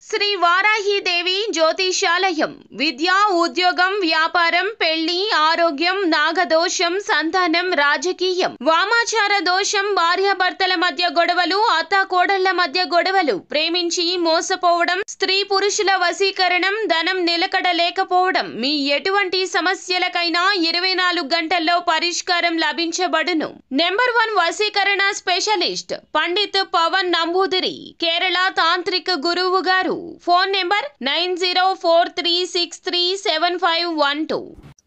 శ్రీ వారాహిదేవి జ్యోతిషాలయం విద్య, ఉద్యోగం, వ్యాపారం, పెళ్లి, ఆరోగ్యం, నాగదోషం, సంతానం, రాజకీయం, వామాచార దోషం, భార్యాభర్తల మధ్య గొడవలు, అత్తాకోడళ్ల మధ్య గొడవలు, ప్రేమించి మోసపోవడం, స్త్రీ పురుషుల వశీకరణం, ధనం నిలకడ లేకపోవడం, మీ ఎటువంటి సమస్యలకైనా 24 గంటల్లో పరిష్కారం లభించబడును. నెంబర్ 1 వశీకరణ స్పెషలిస్ట్ పండిత్ పవన్ నంబూదిరి, కేరళ తాంత్రిక గురువు గారు. Phone number 9043637512.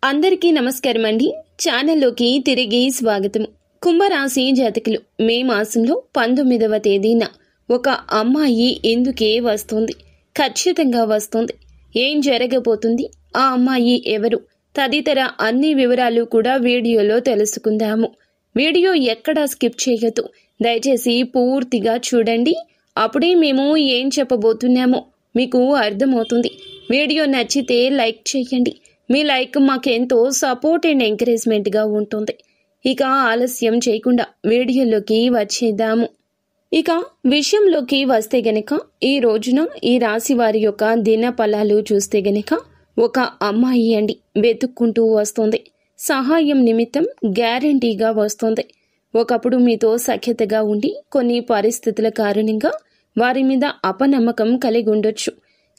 అందరికీ నమస్కారం అండి. ఛానల్లోకి తిరిగి స్వాగతం. కుంభరాశి జాతకులు, మే మాసంలో 19వ తేదీన ఒక అమ్మాయి ఎందుకే వస్తుంది? ఖచ్చితంగా వస్తుంది. ఏం జరగబోతుంది? ఆ అమ్మాయి ఎవరు? తదితర అన్ని వివరాలు కూడా వీడియోలో తెలుసుకుందాము. వీడియో ఎక్కడా స్కిప్ చేయొద్దు. దయచేసి పూర్తిగా చూడండి. అప్పుడే మేము ఏం చెప్పబోతున్నామో మీకు అర్థమవుతుంది. వీడియో నచ్చితే లైక్ చేయండి. మీ లైక్ మాకెంతో సపోర్ట్ అండ్ ఎంకరేజ్మెంట్గా ఉంటుంది. ఇక ఆలస్యం చేయకుండా వీడియోలోకి వచ్చేద్దాము. ఇక విషయంలోకి వస్తే గనక, ఈ రోజున ఈ రాశి వారి యొక్క దిన ఫలాలు చూస్తే గనక, ఒక అమ్మాయి అండి వెతుక్కుంటూ వస్తుంది. సహాయం నిమిత్తం గ్యారంటీగా వస్తుంది. ఒకప్పుడు మీతో సఖ్యతగా ఉండి కొన్ని పరిస్థితుల కారణంగా వారి మీద అపనమ్మకం కలిగి ఉండొచ్చు,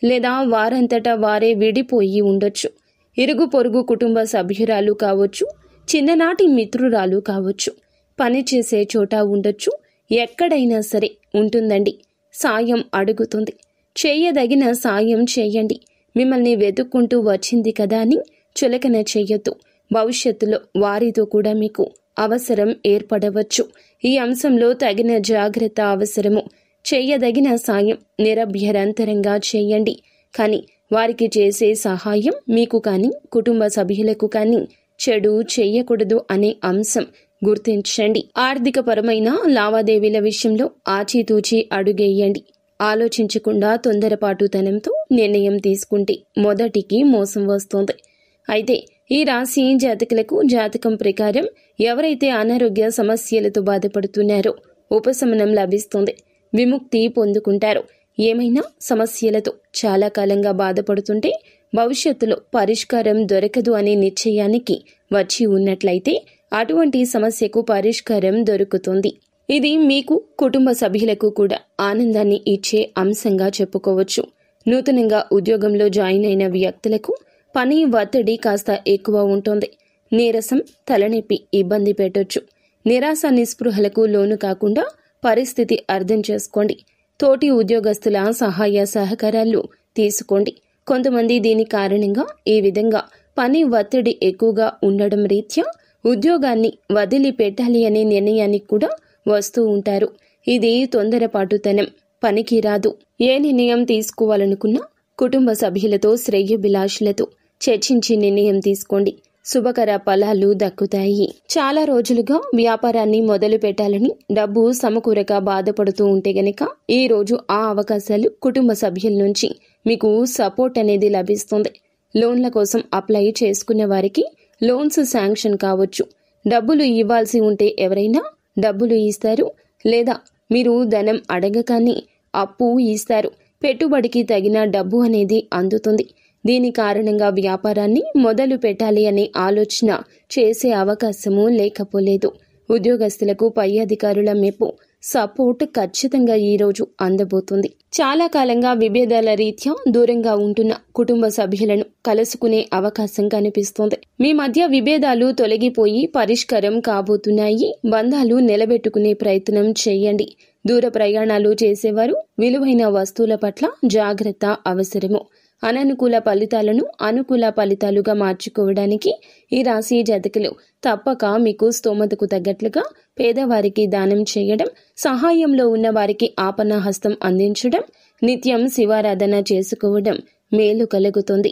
లేదా వారంతటా వారే విడిపోయి ఉండొచ్చు. ఇరుగు పొరుగు కుటుంబ సభ్యురాలు కావచ్చు, చిన్ననాటి మిత్రురాలు కావచ్చు, పనిచేసే చోట ఉండొచ్చు, ఎక్కడైనా సరే ఉంటుందండి. సాయం అడుగుతుంది. చేయదగిన సాయం చేయండి. మిమ్మల్ని వెతుక్కుంటూ వచ్చింది కదా అని చులకన చెయ్యొద్దు. భవిష్యత్తులో వారితో కూడా మీకు అవసరం ఏర్పడవచ్చు. ఈ అంశంలో తగిన జాగ్రత్త అవసరము. చేయదగిన సాయం నిరభ్యంతరంగా చేయండి. కానీ వారికి చేసే సహాయం మీకు కానీ కుటుంబ సభ్యులకు కానీ చెడు చేయకూడదు అనే అంశం గుర్తించండి. ఆర్థిక పరమైన లావాదేవీల విషయంలో ఆచితూచి అడుగేయండి. ఆలోచించకుండా తొందరపాటుతనంతో నిర్ణయం తీసుకుంటే మొదటికి మోసం వస్తుంది. అయితే ఈ రాశి జాతకులకు జాతకం ప్రకారం ఎవరైతే అనారోగ్య సమస్యలతో బాధపడుతున్నారో ఉపశమనం లభిస్తుంది. విముక్తి పొందుకుంటారు. ఏమైనా సమస్యలతో చాలా కాలంగా బాధపడుతుంటే భవిష్యత్తులో పరిష్కారం దొరకదు అనే నిశ్చయానికి వచ్చి ఉన్నట్లయితే అటువంటి సమస్యకు పరిష్కారం దొరుకుతుంది. ఇది మీకు కుటుంబ సభ్యులకు కూడా ఆనందాన్ని ఇచ్చే అంశంగా చెప్పుకోవచ్చు. నూతనంగా ఉద్యోగంలో జాయిన్ అయిన వ్యక్తులకు పని ఒత్తిడి కాస్త ఎక్కువ ఉంటుంది. నీరసం, తలనొప్పి ఇబ్బంది పెట్టొచ్చు. నిరాశ నిస్పృహలకు లోను కాకుండా పరిస్థితి అర్థం చేసుకోండి. తోటి ఉద్యోగస్తుల సహాయ సహకారాలు తీసుకోండి. కొంతమంది దీని కారణంగా ఈ విధంగా పని ఒత్తిడి ఎక్కువగా ఉండడం రీత్యా ఉద్యోగాన్ని వదిలిపెట్టాలి అనే నిర్ణయానికి కూడా వస్తూ ఉంటారు. ఇది తొందరపాటుతనం, పనికి రాదు. ఏ నిర్ణయం తీసుకోవాలనుకున్నా కుటుంబ సభ్యులతో శ్రేయోభిలాషులతో చర్చించి నిర్ణయం తీసుకోండి. శుభకర ఫలాలు దక్కుతాయి. చాలా రోజులుగా వ్యాపారాన్ని మొదలు పెట్టాలని డబ్బు సమకూరక బాధపడుతూ ఉంటే గనక ఈ రోజు ఆ అవకాశాలు కుటుంబ సభ్యుల నుంచి మీకు సపోర్ట్ అనేది లభిస్తుంది. లోన్ల కోసం అప్లై చేసుకున్న వారికి లోన్స్ శాంక్షన్ కావచ్చు. డబ్బులు ఇవ్వాల్సి ఉంటే ఎవరైనా డబ్బులు ఇస్తారు, లేదా మీరు ధనం అడగగానే అప్పు ఇస్తారు. పెట్టుబడికి తగిన డబ్బు అనేది అందుతుంది. దీని కారణంగా వ్యాపారాన్ని మొదలు పెట్టాలి అనే ఆలోచన చేసే అవకాశము లేకపోలేదు. ఉద్యోగస్తులకు పై అధికారుల మెప్పు, సపోర్ట్ ఖచ్చితంగా ఈ రోజు అందబోతుంది. చాలా కాలంగా విభేదాల రీత్యా దూరంగా ఉంటున్న కుటుంబ సభ్యులను కలుసుకునే అవకాశం కనిపిస్తోంది. మీ మధ్య విభేదాలు తొలగిపోయి పరిష్కారం కాబోతున్నాయి. బంధాలు నిలబెట్టుకునే ప్రయత్నం చేయండి. దూర ప్రయాణాలు చేసేవారు విలువైన వస్తువుల పట్ల జాగ్రత్త అవసరము. అననుకూల ఫలితాలను అనుకూల ఫలితాలుగా మార్చుకోవడానికి ఈ రాశి జాతకులు తప్పక మీకు స్తోమతకు తగ్గట్లుగా పేదవారికి దానం చేయడం, సహాయంలో ఉన్న వారికి ఆపన్న హస్తం అందించడం, నిత్యం శివారాధన చేసుకోవడం మేలు కలుగుతుంది.